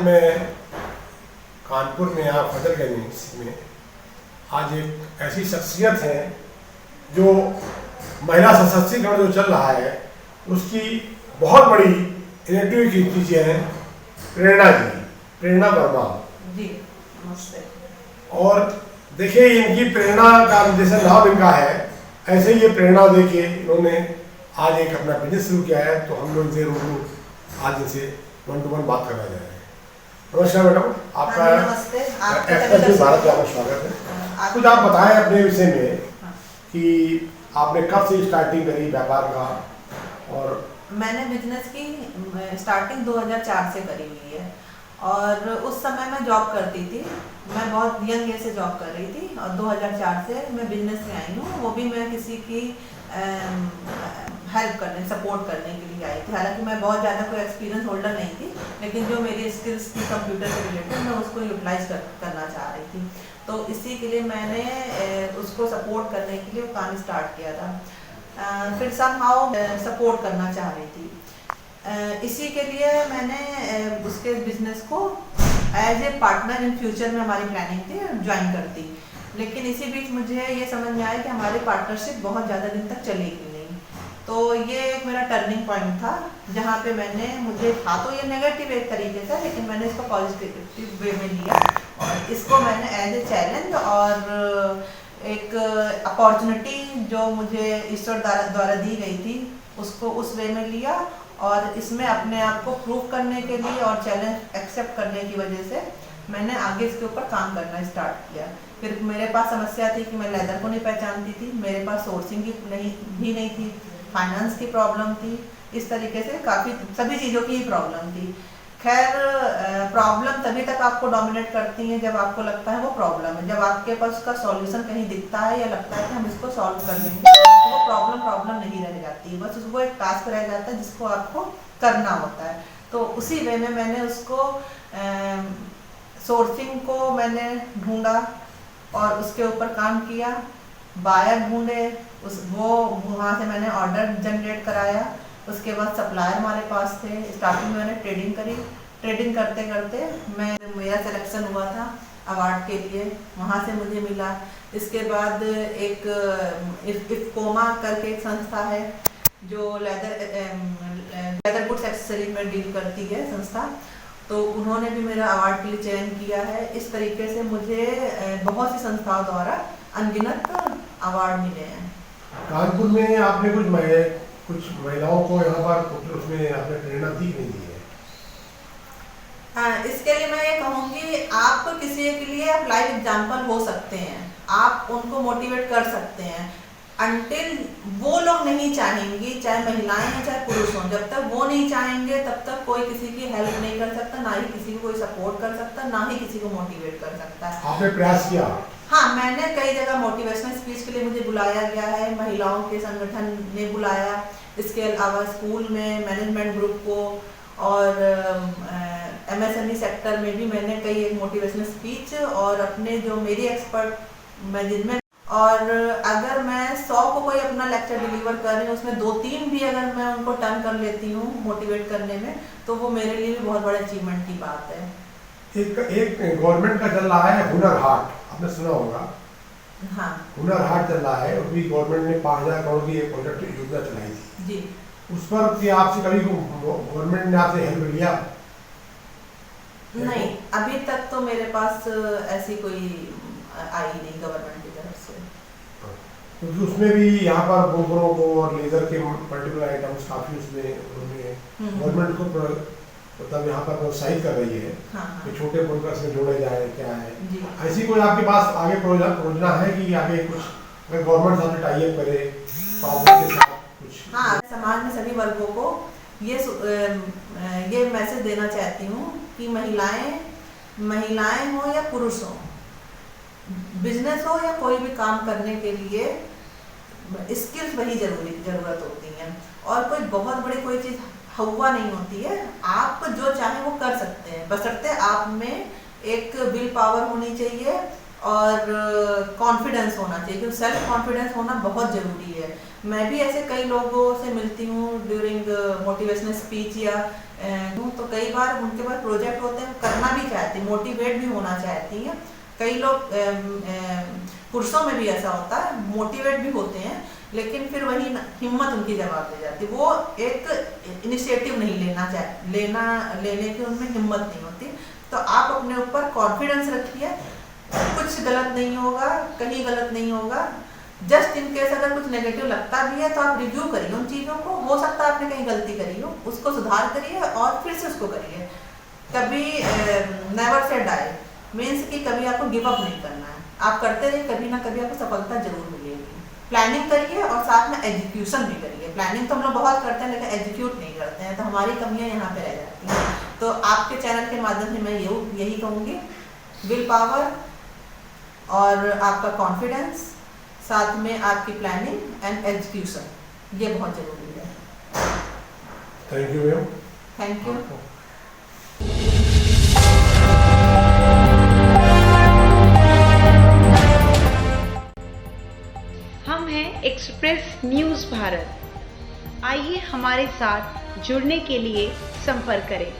मैं कानपुर में यहाँ फजलगंज में आज एक ऐसी शख्सियत है जो महिला सशक्तिकरण जो चल रहा है उसकी बहुत बड़ी इनिशिएटिव चीज़ें हैं। प्रेरणा वर्मा जी, नमस्ते। और देखिए इनकी प्रेरणा का जैसे नाम इनका है ऐसे ही ये प्रेरणा देके इन्होंने आज एक अपना बिजनेस शुरू किया है। तो हम लोग इनसे रूबरू आज इनसे 1 to 1 बात करना जा रहे हैं। नमस्कार मैडम, आपका नमस्ते। एक्सप्रेस भारत में आपका स्वागत है। कुछ आप बताएं अपने विषय में कि आपने कब से स्टार्टिंग करी व्यापार का। और मैंने बिजनेस की स्टार्टिंग 2004 से करी हुई है और उस समय मैं जॉब करती थी। मैं बहुत यंग एज से जॉब कर रही थी और 2004 से मैं बिजनेस में आई हूँ। वो भी मैं किसी की हेल्प करने, सपोर्ट करने के लिए आई थी। हालांकि मैं बहुत ज़्यादा कोई एक्सपीरियंस होल्डर नहीं थी, लेकिन जो मेरी स्किल्स थी कंप्यूटर से रिलेटेड मैं उसको यूटिलाइज करना चाह रही थी। तो इसी के लिए मैंने उसको सपोर्ट करने के लिए वो काम स्टार्ट किया था। फिर समहाउ सपोर्ट करना चाह रही थी। इसी के लिए मैंने उसके बिजनेस को as a partner in future में हमारी प्लानिंग थी ज्वाइन करती। लेकिन इसी बीच मुझे ये समझ में आया कि हमारी पार्टनरशिप बहुत ज़्यादा दिन तक चलेगी नहीं। तो ये एक मेरा टर्निंग पॉइंट था जहाँ पे मुझे था तो ये नेगेटिव एक तरीके से, लेकिन मैंने इसको पॉजिटिव वे में लिया और इसको मैंने एज ए चैलेंज और एक अपॉर्चुनिटी जो मुझे ईश्वर द्वारा दी गई थी उसको उस वे में लिया और इसमें अपने आप को प्रूव करने के लिए और चैलेंज एक्सेप्ट करने की वजह से मैंने आगे इसके ऊपर काम करना स्टार्ट किया। फिर मेरे पास समस्या थी कि मैं लेदर को नहीं पहचानती थी, मेरे पास सोर्सिंग की नहीं थी, फाइनेंस की प्रॉब्लम थी, इस तरीके से काफ़ी सभी चीज़ों की ही प्रॉब्लम थी। खैर प्रॉब्लम तभी तक आपको डोमिनेट करती हैं जब आपको लगता है वो प्रॉब्लम है। जब आपके पास उसका सॉल्यूशन कहीं दिखता है या लगता है कि हम इसको सॉल्व कर लेंगे तो वो प्रॉब्लम नहीं रह जाती है, बस वो एक टास्क रह जाता है जिसको आपको करना होता है। तो उसी वे में मैंने उसको सोर्सिंग को मैंने ढूंढा और उसके ऊपर काम किया, बायर ढूंढे, वो वहाँ से मैंने ऑर्डर जनरेट कराया। उसके बाद सप्लायर हमारे पास थे। स्टार्टिंग में मैंने ट्रेडिंग करी, ट्रेडिंग करते करते मेरा सिलेक्शन हुआ था अवार्ड के लिए, वहाँ से मुझे मिला। इसके बाद एक इफ्कोमा करके एक संस्था है जो लेदर गुड्स एक्सेसरी में डील करती है संस्था, तो उन्होंने भी मेरा अवार्ड के लिए चयन किया है। इस तरीके से मुझे बहुत सी संस्थाओं द्वारा अनगिनत अवार्ड मिले हैं। कानपुर में आपने कुछ महिलाओं को यहाँ पर उसमें आपने प्रेरणा दी नहीं दी है? हाँ, इसके लिए मैं ये कहूँगी आप किसी के लिए आप लाइव एग्जाम्पल हो सकते हैं, आप उनको मोटिवेट कर सकते हैं। अनटिल वो लोग नहीं चाहेंगी, चाहे महिलाएं हैं चाहे पुरुष हों, जब तक वो नहीं चाहेंगे तब तक कोई किसी की हेल्प नहीं कर सकता, ना ही किसी को कोई सपोर्ट कर सकता, ना ही किसी को मोटिवेट कर सकता है। आपने प्रयास किया? हाँ, मैंने कई जगह मोटिवेशनल स्पीच के लिए मुझे बुलाया गया है, महिलाओं के संगठन ने बुलाया, इसके अलावा स्कूल में मैनेजमेंट ग्रुप को और MSME सेक्टर में भी मैंने कई एक मोटिवेशनल स्पीच और अपने जो मेरी एक्सपर्ट मैं जिनमें, और अगर मैं 100 को कोई अपना लेक्चर डिलीवर कर रही हूँ उसमें 2-3 भी अगर मैं उनको टर्न कर लेती हूँ मोटिवेट करने में, तो वो मेरे लिए भी बहुत बड़े अचीवमेंट की बात है। एक गवर्नमेंट का चल रहा है हुनर हाट, आपने सुना होगा। हाँ, हुनर हाट चल रहा है, और भी गवर्नमेंट ने 5,000 करोड़ की एक प्रोजेक्ट योजना चलाई थी जी। उस पर कि आपसे कभी गवर्नमेंट ने आपसे हेल्प लिया? नहीं, अभी तक तो मेरे पास ऐसी कोई आई नहीं गवर्नमेंट की तरफ से। क्योंकि उसमें भी यहाँ पर बुनकरों को और लेजर के पर्टिकुलर आइटम्स काफी उसमें उन्होंने गवर्नमेंट को मतलब यहाँ पर प्रोत्साहित कर रही है। हाँ, कि छोटे बुनकर में जोड़े जाए, क्या है जी। ऐसी कोई आपके पास आगे योजना है कि आगे कुछ अगर गवर्नमेंट साथ टाई अप करे तो आप उनके साथ कुछ? हाँ, समाज में सभी वर्गों को ये मैसेज देना चाहती हूँ कि महिलाएं हो या पुरुष हो, बिजनेस हो या कोई भी काम करने के लिए स्किल्स वही जरूरत होती है और कोई बहुत बड़ी कोई चीज़ हुआ नहीं होती है। आप जो चाहे वो कर सकते हैं, बशर्ते आप में एक विल पावर होनी चाहिए और कॉन्फिडेंस होना चाहिए, क्योंकि सेल्फ कॉन्फिडेंस होना बहुत ज़रूरी है। मैं भी ऐसे कई लोगों से मिलती हूँ ड्यूरिंग मोटिवेशनल स्पीच या तो कई बार उनके पास प्रोजेक्ट होते हैं, करना भी चाहती, मोटिवेट भी होना चाहती हैं। कई लोग पुरुषों में भी ऐसा होता है, मोटिवेट भी होते हैं, लेकिन फिर वही हिम्मत उनकी जवाब दे जाती, वो एक इनिशिएटिव नहीं लेने की उनमें हिम्मत नहीं होती। तो आप अपने ऊपर कॉन्फिडेंस रखिए, कुछ गलत नहीं होगा, कहीं गलत नहीं होगा। जस्ट इन केस अगर कुछ नेगेटिव लगता भी है तो आप रिव्यू करिए उन चीज़ों को, हो सकता है आपने कहीं गलती करी हो, उसको सुधार करिए और फिर से उसको करिए। कभी नेवर से डाई मीन्स कि कभी आपको गिव अप नहीं करना है, आप करते रहिए, कभी ना कभी आपको सफलता जरूर मिलेगी। प्लानिंग करिए और साथ में एग्जीक्यूशन भी करिए। प्लानिंग तो हम लोग बहुत करते हैं लेकिन एग्जीक्यूट नहीं करते हैं, तो हमारी कमियां यहाँ पे रह जाती हैं। तो आपके चैनल के माध्यम से मैं यही कहूँगी, विल पावर और आपका कॉन्फिडेंस, साथ में आपकी प्लानिंग एंड एग्जीक्यूशन, ये बहुत ज़रूरी है। Thank you ma'am. Thank you. हम हैं एक्सप्रेस न्यूज़ भारत। आइए हमारे साथ जुड़ने के लिए संपर्क करें।